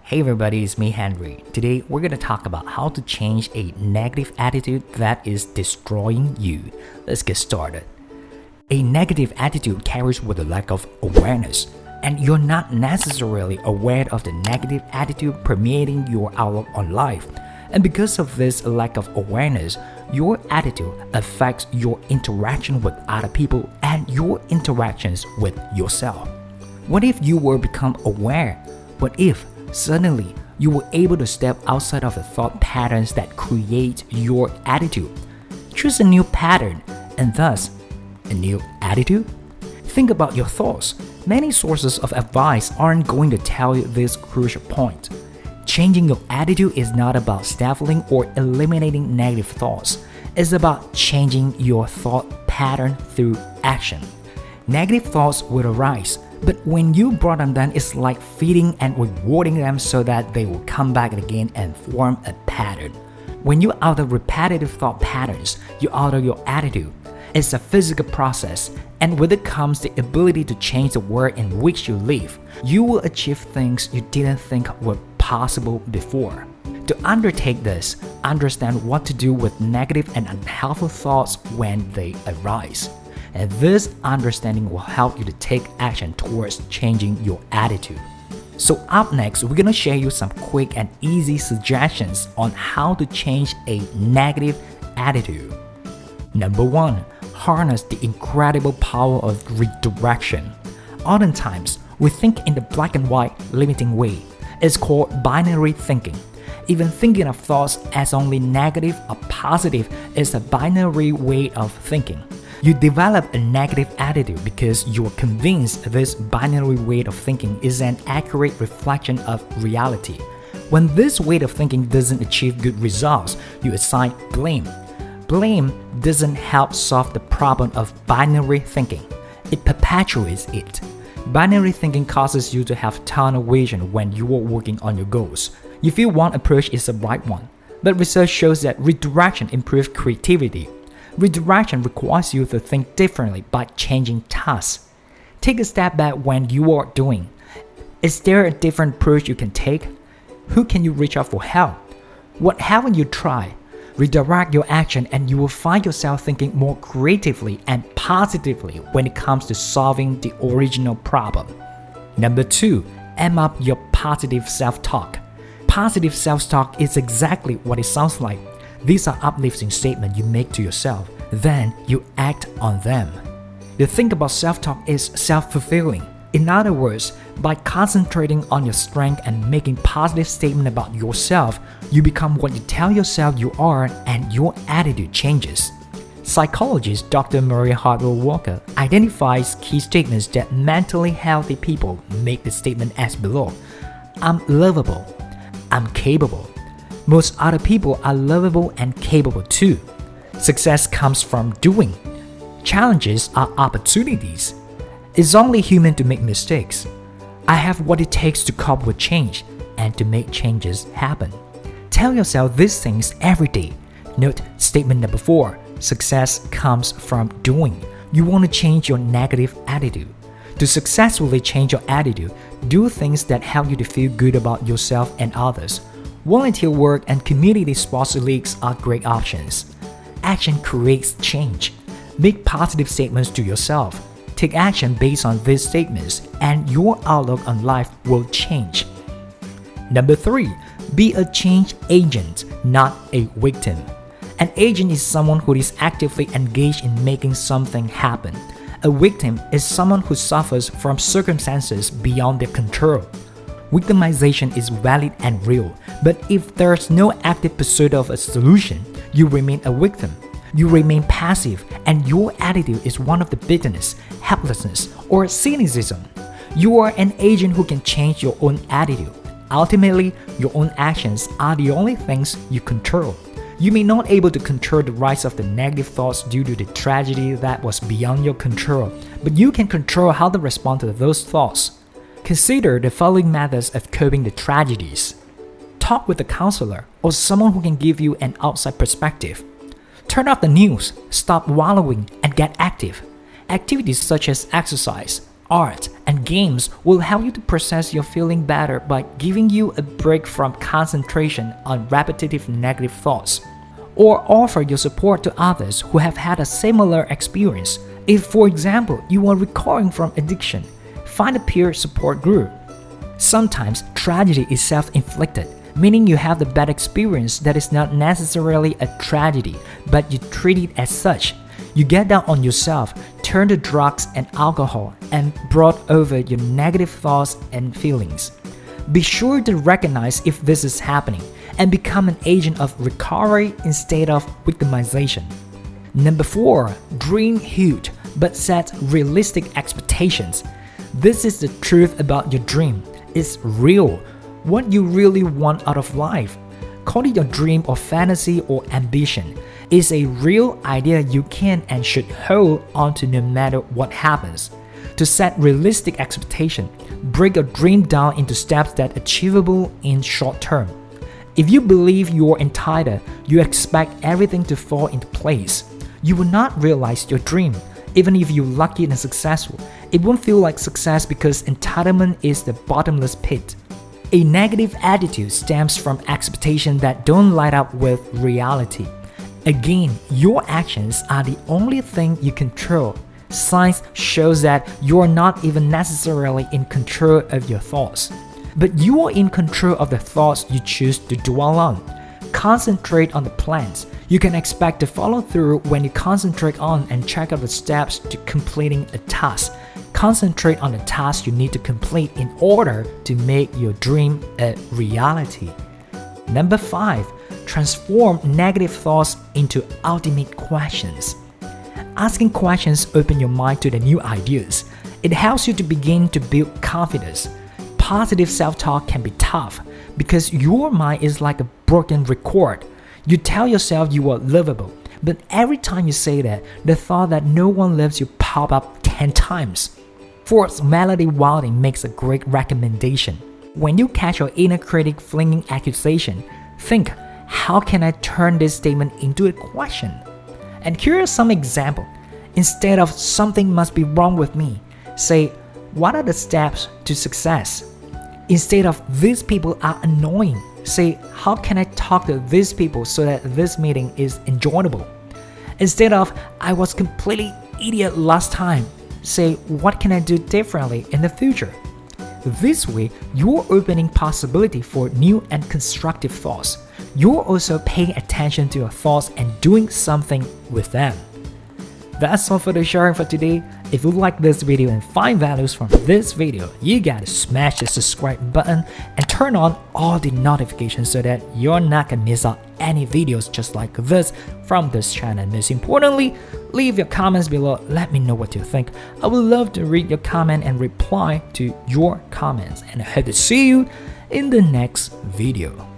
Hey everybody, it's me Henrrey. Today we're going to talk about how to change a negative attitude that is destroying you. Let's get started. A negative attitude carries with a lack of awareness, and you're not necessarily aware of the negative attitude permeating your outlook on life. And because of this lack of awareness, your attitude affects your interaction with other people and your interactions with yourself. What if you were become aware? What if suddenly you were able to step outside of the thought patterns that create your attitude? Choose a new pattern and thus a new attitude. Think about your thoughts. Many sources of advice aren't going to tell you this crucial point. Changing your attitude is not about stifling or eliminating negative thoughts. It's about changing your thought pattern through action. Negative thoughts will arise, but when you brought them down, it's like feeding and rewarding them so that they will come back again and form a pattern. When you alter repetitive thought patterns, you alter your attitude. It's a physical process, and with it comes the ability to change the world in which you live. You will achieve things you didn't think were possible before. To undertake this, understand what to do with negative and unhelpful thoughts when they arise. And this understanding will help you to take action towards changing your attitude. So up next, we're going to share you some quick and easy suggestions on how to change a negative attitude. Number 1. Harness the incredible power of redirection. Oftentimes, we think in the black and white limiting way. It's called binary thinking. Even thinking of thoughts as only negative or positive is a binary way of thinking. You develop a negative attitude because you are convinced this binary way of thinking is an accurate reflection of reality. When this way of thinking doesn't achieve good results, you assign blame. Blame doesn't help solve the problem of binary thinking. It perpetuates it. Binary thinking causes you to have tunnel vision when you are working on your goals. You feel one approach is the right one, but research shows that redirection improves creativity. Redirection requires you to think differently by changing tasks. Take a step back when you are doing. Is there a different approach you can take? Who can you reach out for help? What haven't you tried? Redirect your action and you will find yourself thinking more creatively and positively when it comes to solving the original problem. Number 2. Amp up your positive self-talk. Positive self-talk is exactly what it sounds like. These are uplifting statements you make to yourself, then you act on them. The thing about self-talk is self-fulfilling. In other words, by concentrating on your strength and making positive statements about yourself, you become what you tell yourself you are and your attitude changes. Psychologist Dr. Maria Walker identifies key statements that mentally healthy people make. The statement as below. I'm lovable. I'm capable. Most other people are lovable and capable too. Success comes from doing. Challenges are opportunities. It's only human to make mistakes. I have what it takes to cope with change and to make changes happen. Tell yourself these things every day. Note statement number 4. Success comes from doing. You want to change your negative attitude. To successfully change your attitude, do things that help you to feel good about yourself and others. Volunteer work and community sports leagues are great options. Action creates change. Make positive statements to yourself. Take action based on these statements, and your outlook on life will change. Number 3. Be a change agent, not a victim. An agent is someone who is actively engaged in making something happen. A victim is someone who suffers from circumstances beyond their control. Victimization is valid and real, but if there's no active pursuit of a solution, you remain a victim. You remain passive, and your attitude is one of the bitterness, helplessness, or cynicism. You are an agent who can change your own attitude. Ultimately, your own actions are the only things you control. You may not be able to control the rise of the negative thoughts due to the tragedy that was beyond your control, but you can control how to respond to those thoughts. Consider the following methods of coping the tragedies. Talk with a counselor or someone who can give you an outside perspective. Turn off the news, stop wallowing, and get active. Activities such as exercise, art, and games will help you to process your feeling better by giving you a break from concentration on repetitive negative thoughts. Or offer your support to others who have had a similar experience. If, for example, you are recovering from addiction, find a peer support group. Sometimes tragedy is self-inflicted, meaning you have the bad experience that is not necessarily a tragedy, but you treat it as such. You get down on yourself, turn to drugs and alcohol, and brought over your negative thoughts and feelings. Be sure to recognize if this is happening and become an agent of recovery instead of victimization. Number 4. Dream huge, but set realistic expectations. This is the truth about your dream. It's real. What you really want out of life. Call it your dream or fantasy or ambition. It's a real idea you can and should hold onto no matter what happens. To set realistic expectation, break your dream down into steps that are achievable in short term. If you believe you're entitled, you expect everything to fall into place. You will not realize your dream. Even if you're lucky and successful, it won't feel like success because entitlement is the bottomless pit. A negative attitude stems from expectations that don't line up with reality. Again, your actions are the only thing you control. Science shows that you are not even necessarily in control of your thoughts. But you are in control of the thoughts you choose to dwell on. Concentrate on the plans. You can expect to follow through when you concentrate on and check out the steps to completing a task. Concentrate on the tasks you need to complete in order to make your dream a reality. Number 5. Transform negative thoughts into ultimate questions. Asking questions opens your mind to the new ideas. It helps you to begin to build confidence. Positive self-talk can be tough because your mind is like a broken record. You tell yourself you are lovable, but every time you say that, the thought that no one loves you pop up 10 times. Fourth, Melody Wilding makes a great recommendation. When you catch your inner critic flinging accusation, think, how can I turn this statement into a question? And here are some examples. Instead of something must be wrong with me, say, what are the steps to success? Instead of these people are annoying, say, how can I talk to these people so that this meeting is enjoyable? Instead of, I was completely idiot last time, say, what can I do differently in the future? This way, you're opening possibility for new and constructive thoughts. You're also paying attention to your thoughts and doing something with them. That's all for the sharing for today. If you like this video and find values from this video, you gotta smash the subscribe button and turn on all the notifications so that you're not gonna miss out any videos just like this from this channel. And most importantly, leave your comments below. Let me know what you think. I would love to read your comment and reply to your comments. And I hope to see you in the next video.